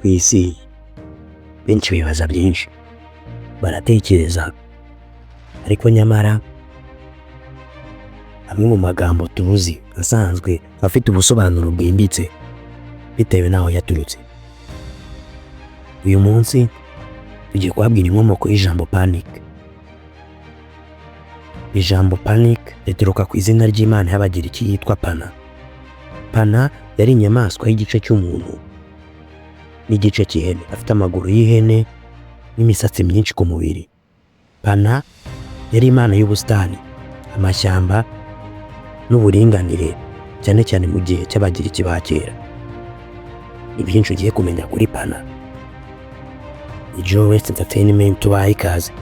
ku isi benshi bibaza byinshi, baratekereza, ariko nyamara amwe mu magambo tuzi asanzwe afite ubusobanuro bwimbitse bitewe n'aho yaturutse. Uyu munsi tugiye kubabwira inkomoko y'ijambo panic. Ijambo panic rituruka ku izina ry'Imana y'Abagiriki yitwa Pana. Pana yari inyamaswa y'igice cy'umuntu n'igice cy'ihene, afite amaguru y'ihene n'imisatsi myinshi ku mubiri. Pana yari imana y'ubusitani, amashyamba n'uburinganire, cyane cyane mu gihe cy'Abagiriki ba kera. Ibyinshi ugiye kumenya kuri Pana. Joe West Entertainment tubaha ikaze.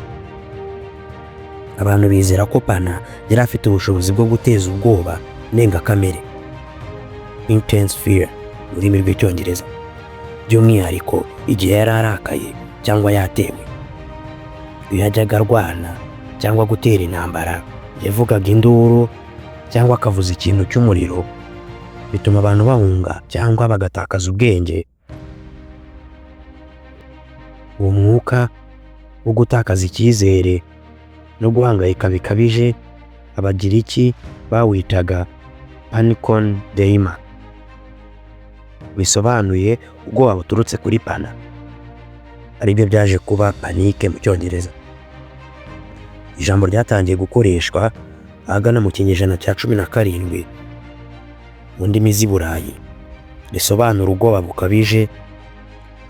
Abantu bizera ko Pana yari afite ubushobozi bwo guteza ubwoba ndengakamere, intense fear mu rurimi rw'Icyongereza, by'umwihariko igihe yari arakaye cyangwa yatewe. Iyo yajyaga arwana cyangwa gutera intambara, yavugaga induru cyangwa akavuza ikintu cy'umuriro, bituma abantu bahunga cyangwa bagatakaza ubwenge. Uwo mwuka wo gutakaza icyizere no guhangayika bikabije, Abagiriki bawitaga panikon deima, bisobanuye ubwoba buturutse kuri Pana, aribyo byaje kuba panike mu Cyongereza. Ijambo ryatangiye gukoreshwa ahagana mu kinyejana cya 17 mu ndimi z'i Burayi, risobanura ubwoba bukabije.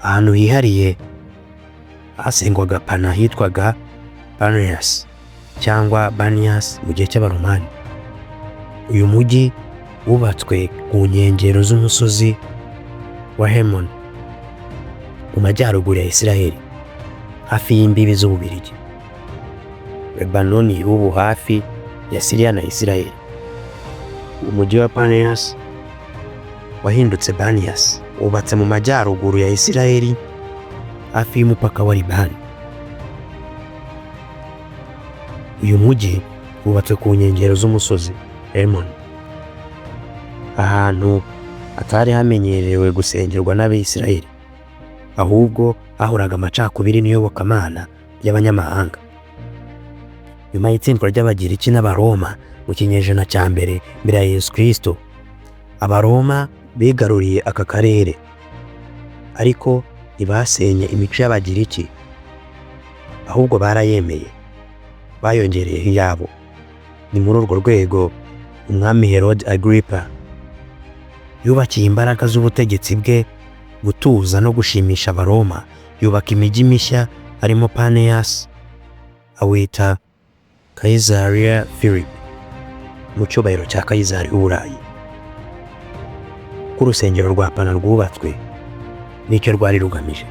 Ahantu hihariye hasengwaga Pana hitwaga Banias cyangwa Banias mu gihe cy'Abaromani. Uyu mujyi wubatswe ku nkengero z'umusozi wa Hermon mu majyaruguru ya Isiraheli, hafi y'imbibi z'Ububiligi. Lebanoni y'ubu hafi ya Siriya na Isiraheli. Umujyi wa Banias wahindutse Banias, wubatse mu majyaruguru ya Isiraheli hafi y'umupaka wa Libani. Uyu mujyi wubatswe ku nkengero z'umusozi Hermon, ahantu atari hamenyerewe gusengerwa n'Abisiraheli, ahubwo hahoraga amacakubiri n'iyobokamana y'abanyamahanga. Nyuma y'itsindwa ry'Abagiriki n'Abaroma mu kinyejana cya mbere mbere ya Yesu Kristo, Abaroma bigaruriye aka karere, ariko ntibasenye imico y'Abagiriki, ahubwo barayemeye, bayongereyeho iyabo. Ni muri urwo rwego umwami Herode Agrippa yubakiye imbaraga z'ubutegetsi bwe gutuza no gushimisha Abaroma, yubaka imijyi mishya harimo Paneas, awita Caesarea Philippi mu cyubahiro cya Kayizari w'Uburayi. Ku rusengero rwa Pana rwubatswe nicyo rwari rugamije.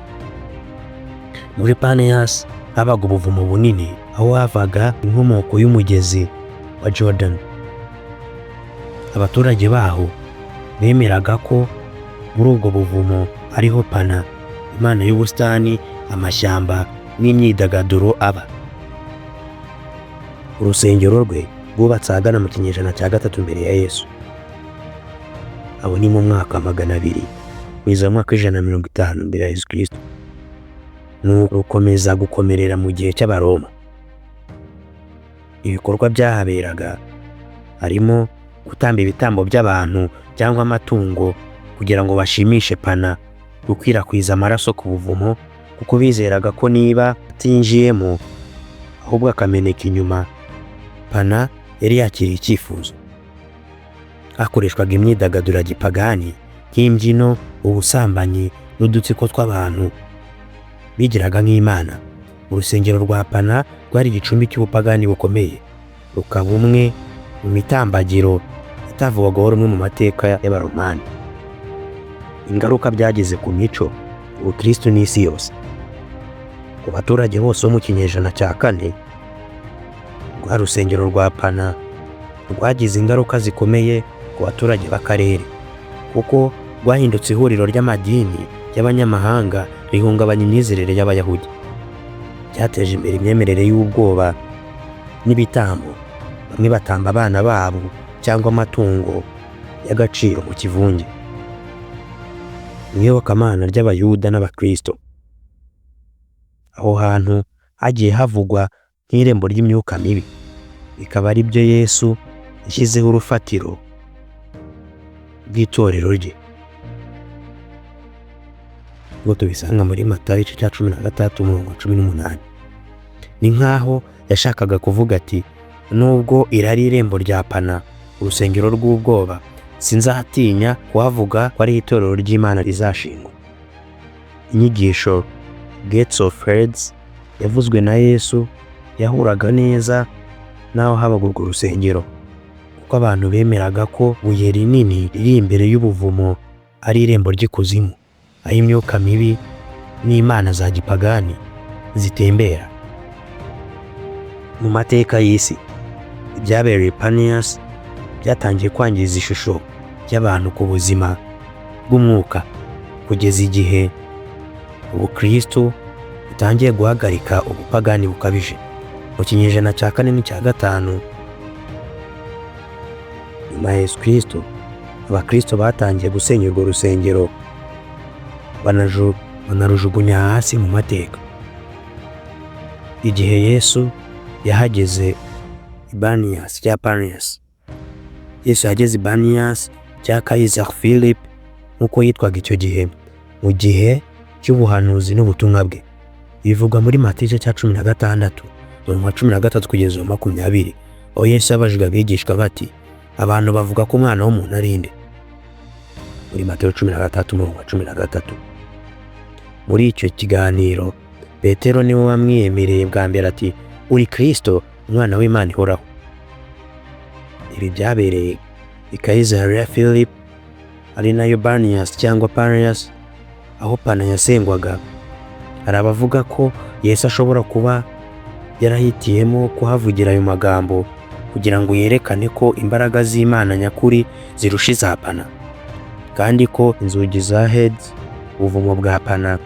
Muri Paneas habaga ubuvumo bunini, aho havaga inkomoko y'umugezi wa Jordan. Abaturage baho bemeraga ko muri ubwo buvumo ariho Pana, imana y'ubusitani, amashyamba n'imyidagaduro aba. Urusengero rwe rwubatse ahagana mu kinyejana cya 3 mbere ya Yesu. Abo ni mu mwaka 200 kugeza mu mwaka 150 mbere ya Yesu Kristo. Rukomeza gukomerera mu gihe cy'Abaroma. Ibikorwa byahaberaga harimo gutamba ibitambo by'abantu cyangwa amatungo kugira ngo bashimishe Pana, gukwirakwiza amaraso ku buvumo kuko bizeraga ko niba atinjiyemo ahubwo akameneka inyuma, Pana yari yakiriye icyifuzo. Hakoreshwaga imyidagaduro ya gipagani nk'imbyino, ubusambanyi n'udutsiko tw'abantu bigiraga nk'Imana. Urusengero rwa Pana rwari igicumbi cy'ubupagani bukomeye, rukaba umwe mu mitambagiro itavugwaho rumwe mu mateka y'Abaromani. Ingaruka byagize ku mico, ubukristo n'isi yose. Ku baturage bose bo mu kinyejana cya 4, rwa rusengero rwa Pana rwagize ingaruka zikomeye ku baturage b'akarere, kuko rwahindutse ihuriro ry'amadini y'abanyamahanga, rihungabanya imyizerere y'Abayahudi. Cyateje imbere imyemerere y'ubwoba n'ibitambo, bamwe batamba abana babo cyangwa amatungo y'agaciro mu kivunge. mu iyobokamana ry'Abayuda n'Abakristo. Aho hantu hagiye havugwa nk'irembo ry'imyuka mibi, bikaba ari byo Yesu yashyizeho urufatiro rw'itorero rye. Ubwo tubisanga muri Matayo igice cya 16:18. Ni nk'aho yashakaga kuvuga ati, nubwo irari irembo rya Pana, urusengero rw'ubwoba, sinzatinya kuhavuga ko ari itorero ry'Imana rizashingwa. Inyigisho Gates of Hades yavuzwe na Yesu yahuraga neza n'aho habaga urwo rusengero, kuko abantu bemeraga ko ibuye rinini riri imbere y'ubuvumo ari irembo ry'ikuzimu, aho imyuka mibi n'imana za gipagani zitembera. Mu mateka y'isi, ibyabereye Panias byatangiye kwangiza ishusho y'abantu ku buzima bw'umwuka, kugeza igihe ubukristo butangiye guhagarika ubupagani bukabije. Mu kinyejana cya 4 n'icya 5 nyuma ya Yesu Kristo, Abakristo batangiye gusenya urwo rusengero, banarujugunya hasi mu mateka. Igihe Yesu yahageze Ibanias cya Panias, Yesu yageze Ibanias cya Kaiser Philip nk'uko yitwaga icyo gihe, mu gihe cy'ubuhanuzi n'ubutumwa bwe. Bivugwa muri Matiyo cya 16:13 kugeza 20, aho Yesu yabajijwe abigishwa bati, abantu bavuga ko umwana w'umuntu ari nde? Muri Matiyo 13:13. Muri icyo kiganiro Petero niwe wamwiyemereye bwa mbere ati, uri Kristo, umwana w'Imana ihoraho. Ibi byabereye i Kaisaria Philip, ari nayo Banias cyangwa Panias, aho Pana yasengwaga. Hari abavuga ko Yesu ashobora kuba yarahitiyemo kuhavugira ayo magambo kugira ngo yerekane ko imbaraga z'Imana nyakuri zirusha iza Pana, kandi ko inzugi za Hades, ubuvumo bwa Pana,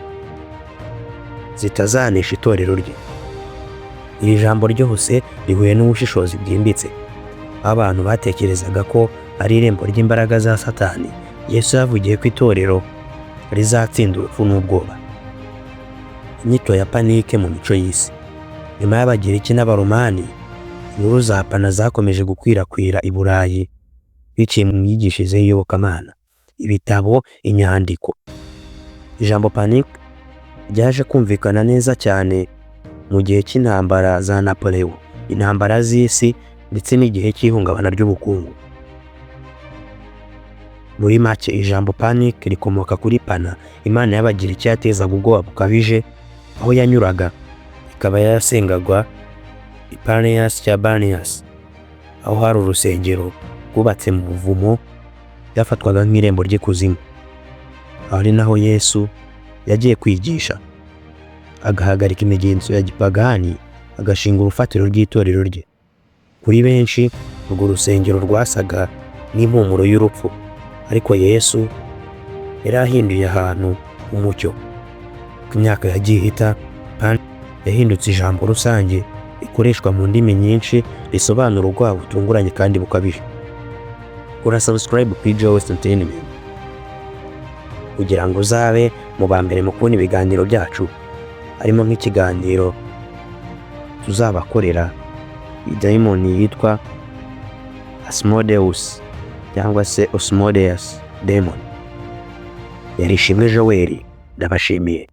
zitazanesha itorero rye. Iri jambo ryose rihuye n'ubushishozi bwimbitse. Abantu batekerezaga ko ari irembo ry'imbaraga za Satani. Yesu yavugiye ko itorero rizatsinda urupfu n'ubwoba. Inyito ya panike mu mico y'isi. Nyuma y'Abagiriki n'Abaromani, inkuru za Pana zakomeje gukwirakwira i Burayi biciye mu myigishirize y'iyobokamana, ibitabo, inyandiko. Ijambo panique ryaje kumvikana neza cyane mu gihe cy'intambara za Napoleon, intambara z'isi ndetse n'igihe cy'ihungabana ry'ubukungu. Muri make, ijambo panique rikomoka kuri Pana, imana y'Abagiriki yatezaga ubwoba bukabije. Aho yanyuraga ikaba yasengagwa Ipanias cya Banias, aho hari urusengero rwubatse mu buvumo byafatwaga nk'irembo ry'ikuzimu. Aho ari naho Yesu yagiye kwigisha, agahagarika imigenzo ya gipagani, agashinga urufatiro rw'itorero rye. Kuri benshi, urwo rusengero rwasaga n'impumuro y'urupfu, ariko Yesu yari ahinduye ahantu umucyo. Ku myaka yagiye ihita, Pan yahindutse ijambo rusange rikoreshwa mu ndimi nyinshi, risobanura ubwoba butunguranye kandi bukabije. Kora subscribe kuri Joe Entertainment kugira ngo uzabe mu ba mbere mu kubona ibiganiro byacu, harimo nk'ikiganiro tuzabakorera idayimoni yitwa Asmodeus cyangwa se Osmodeus Demon. Yari Ishimwe Joel, ndabashimiye.